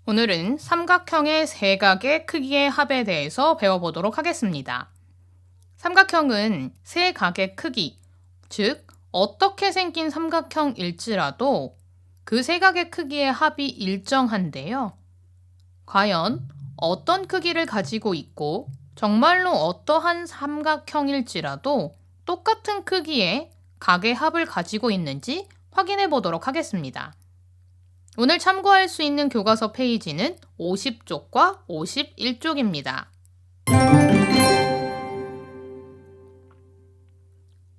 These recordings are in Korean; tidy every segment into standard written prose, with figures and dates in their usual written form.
오늘은 삼각형의 세 각의 크기의 합에 대해서 배워보도록 하겠습니다. 삼각형은 세 각의 크기, 즉 어떻게 생긴 삼각형일지라도 그 세 각의 크기의 합이 일정한데요. 과연 어떤 크기를 가지고 있고 정말로 어떠한 삼각형일지라도 똑같은 크기의 각의 합을 가지고 있는지 확인해 보도록 하겠습니다. 오늘 참고할 수 있는 교과서 페이지는 50쪽과 51쪽입니다.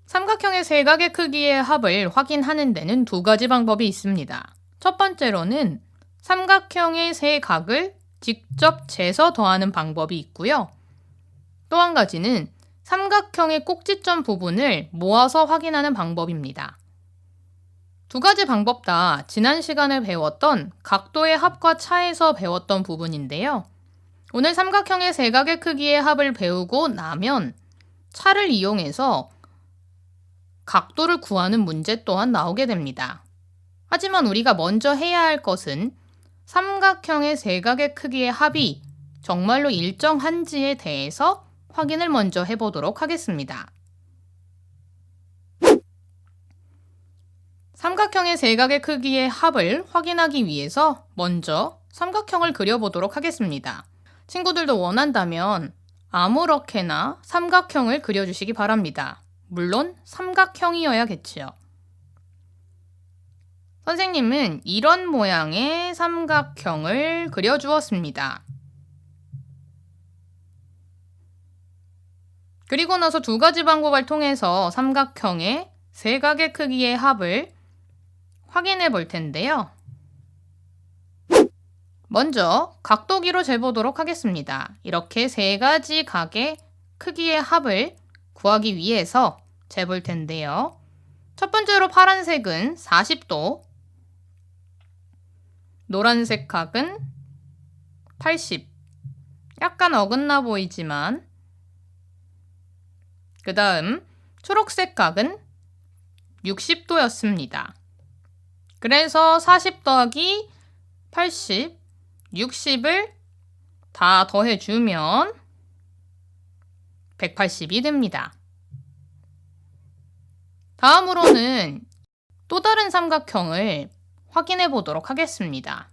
삼각형의 세 각의 크기의 합을 확인하는 데는 두 가지 방법이 있습니다. 첫 번째로는 삼각형의 세 각을 직접 재서 더하는 방법이 있고요. 또 한 가지는 삼각형의 꼭지점 부분을 모아서 확인하는 방법입니다. 두 가지 방법 다 지난 시간에 배웠던 각도의 합과 차에서 배웠던 부분인데요. 오늘 삼각형의 세 각의 크기의 합을 배우고 나면 차를 이용해서 각도를 구하는 문제 또한 나오게 됩니다. 하지만 우리가 먼저 해야 할 것은 삼각형의 세 각의 크기의 합이 정말로 일정한지에 대해서 확인을 먼저 해보도록 하겠습니다. 삼각형의 세 각의 크기의 합을 확인하기 위해서 먼저 삼각형을 그려보도록 하겠습니다. 친구들도 원한다면 아무렇게나 삼각형을 그려주시기 바랍니다. 물론 삼각형이어야겠지요. 선생님은 이런 모양의 삼각형을 그려주었습니다. 그리고 나서 두 가지 방법을 통해서 삼각형의 세 각의 크기의 합을 확인해 볼 텐데요. 먼저 각도기로 재보도록 하겠습니다. 이렇게 세 가지 각의 크기의 합을 구하기 위해서 재볼 텐데요. 첫 번째로 파란색은 40도, 노란색 각은 80, 약간 어긋나 보이지만 그 다음 초록색 각은 60도였습니다. 그래서 40 더하기 80, 60을 다 더해주면 180이 됩니다. 다음으로는 또 다른 삼각형을 확인해 보도록 하겠습니다.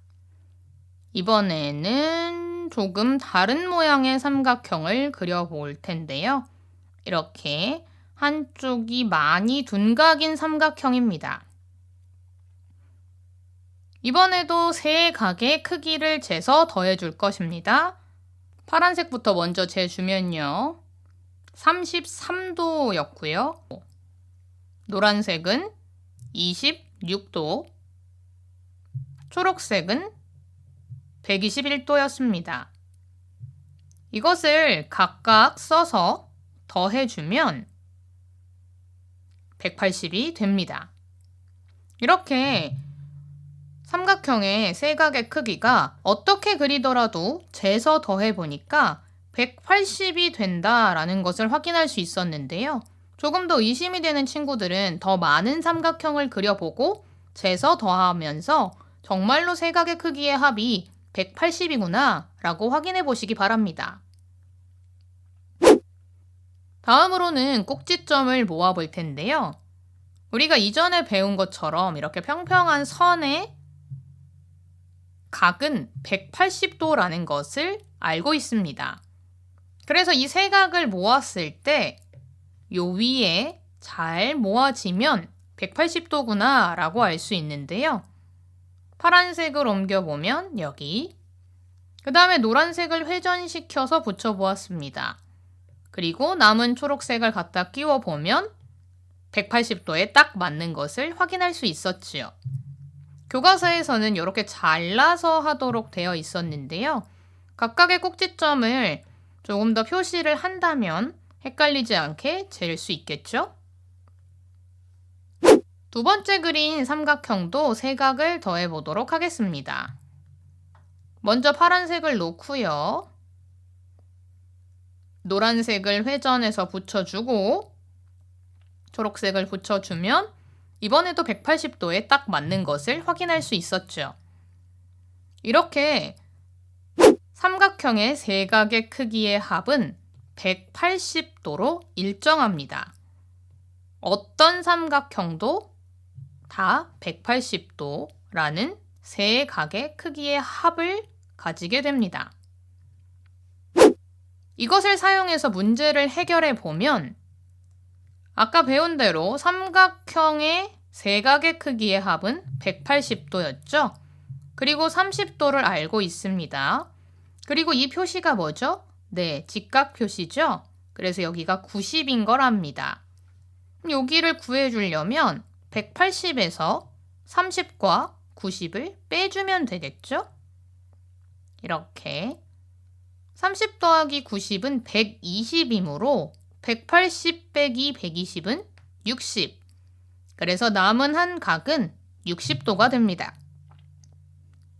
이번에는 조금 다른 모양의 삼각형을 그려볼 텐데요. 이렇게 한쪽이 많이 둔각인 삼각형입니다. 이번에도 세 각의 크기를 재서 더해줄 것입니다. 파란색부터 먼저 재주면요. 33도였고요. 노란색은 26도, 초록색은 121도였습니다. 이것을 각각 써서 더해주면 180이 됩니다. 이렇게 삼각형의 세 각의 크기가 어떻게 그리더라도 재서 더해보니까 180이 된다라는 것을 확인할 수 있었는데요. 조금 더 의심이 되는 친구들은 더 많은 삼각형을 그려보고 재서 더하면서 정말로 세 각의 크기의 합이 180이구나 라고 확인해 보시기 바랍니다. 다음으로는 꼭지점을 모아 볼 텐데요. 우리가 이전에 배운 것처럼 이렇게 평평한 선의 각은 180도라는 것을 알고 있습니다. 그래서 이 세 각을 모았을 때 요 위에 잘 모아지면 180도구나 라고 알 수 있는데요. 파란색을 옮겨보면 여기, 그 다음에 노란색을 회전시켜서 붙여보았습니다. 그리고 남은 초록색을 갖다 끼워보면 180도에 딱 맞는 것을 확인할 수 있었지요. 교과서에서는 이렇게 잘라서 하도록 되어 있었는데요. 각각의 꼭지점을 조금 더 표시를 한다면 헷갈리지 않게 잴 수 있겠죠? 두 번째 그린 삼각형도 세 각을 더해 보도록 하겠습니다. 먼저 파란색을 놓고요. 노란색을 회전해서 붙여주고 초록색을 붙여주면 이번에도 180도에 딱 맞는 것을 확인할 수 있었죠. 이렇게 삼각형의 세 각의 크기의 합은 180도로 일정합니다. 어떤 삼각형도 다 180도라는 세 각의 크기의 합을 가지게 됩니다. 이것을 사용해서 문제를 해결해 보면 아까 배운 대로 삼각형의 세 각의 크기의 합은 180도였죠? 그리고 30도를 알고 있습니다. 그리고 이 표시가 뭐죠? 네, 직각 표시죠? 그래서 여기가 90인 걸 압니다. 여기를 구해주려면 180에서 30과 90을 빼주면 되겠죠? 이렇게 30 더하기 90은 120이므로 180 빼기 120은 60. 그래서 남은 한 각은 60도가 됩니다.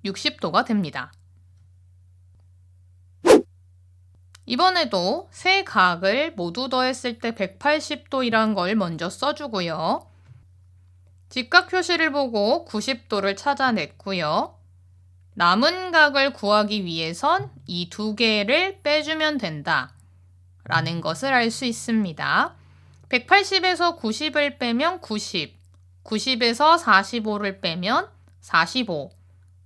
60도가 됩니다. 이번에도 세 각을 모두 더했을 때 180도이란 걸 먼저 써주고요. 직각 표시를 보고 90도를 찾아냈고요. 남은 각을 구하기 위해선 이 두 개를 빼주면 된다 라는 것을 알 수 있습니다. 180에서 90을 빼면 90, 90에서 45를 빼면 45,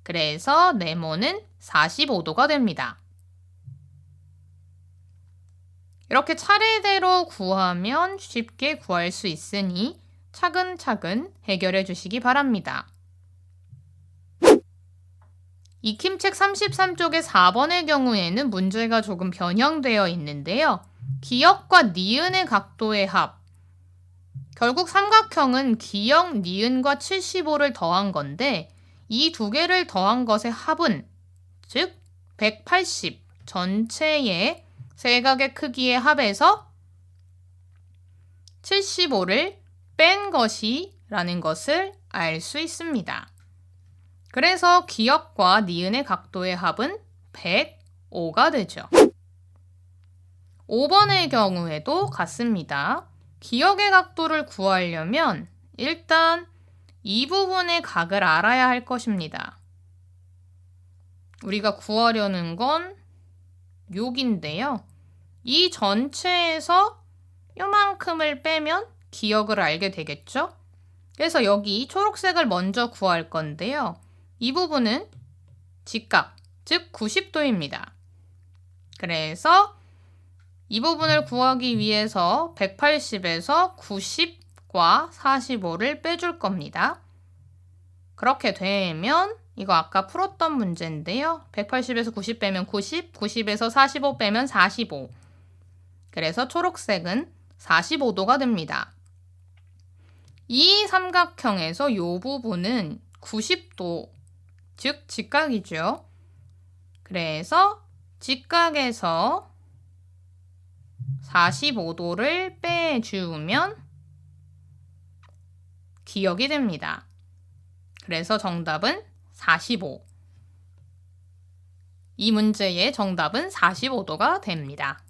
그래서 네모는 45도가 됩니다. 이렇게 차례대로 구하면 쉽게 구할 수 있으니 차근차근 해결해 주시기 바랍니다. 익힘책 33쪽의 4번의 경우에는 문제가 조금 변형되어 있는데요. 기역과 니은의 각도의 합. 결국 삼각형은 기역, 니은과 75를 더한 건데 이 두 개를 더한 것의 합은 즉 180 전체의 세 각의 크기의 합에서 75를 뺀 것이라는 것을 알 수 있습니다. 그래서 기역과 니은의 각도의 합은 105가 되죠. 5번의 경우에도 같습니다. 기역의 각도를 구하려면 일단 이 부분의 각을 알아야 할 것입니다. 우리가 구하려는 건 여기인데요. 이 전체에서 요만큼을 빼면 기역을 알게 되겠죠? 그래서 여기 초록색을 먼저 구할 건데요. 이 부분은 직각, 즉 90도입니다. 그래서 이 부분을 구하기 위해서 180에서 90과 45를 빼줄 겁니다. 그렇게 되면 이거 아까 풀었던 문제인데요. 180에서 90 빼면 90, 90에서 45 빼면 45. 그래서 초록색은 45도가 됩니다. 이 삼각형에서 이 부분은 90도, 즉 직각이죠. 그래서 직각에서 45도를 빼주면 기역이 됩니다. 그래서 정답은 45. 이 문제의 정답은 45도가 됩니다.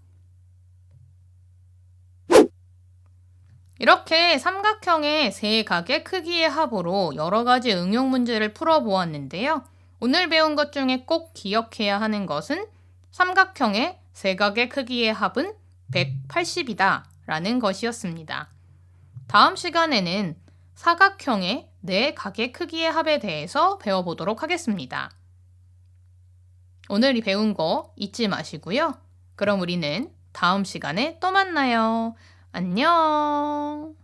이렇게 삼각형의 세 각의 크기의 합으로 여러 가지 응용 문제를 풀어보았는데요. 오늘 배운 것 중에 꼭 기억해야 하는 것은 삼각형의 세 각의 크기의 합은 180이다 라는 것이었습니다. 다음 시간에는 사각형의 네 각의 크기의 합에 대해서 배워보도록 하겠습니다. 오늘 배운 거 잊지 마시고요. 그럼 우리는 다음 시간에 또 만나요. 안녕.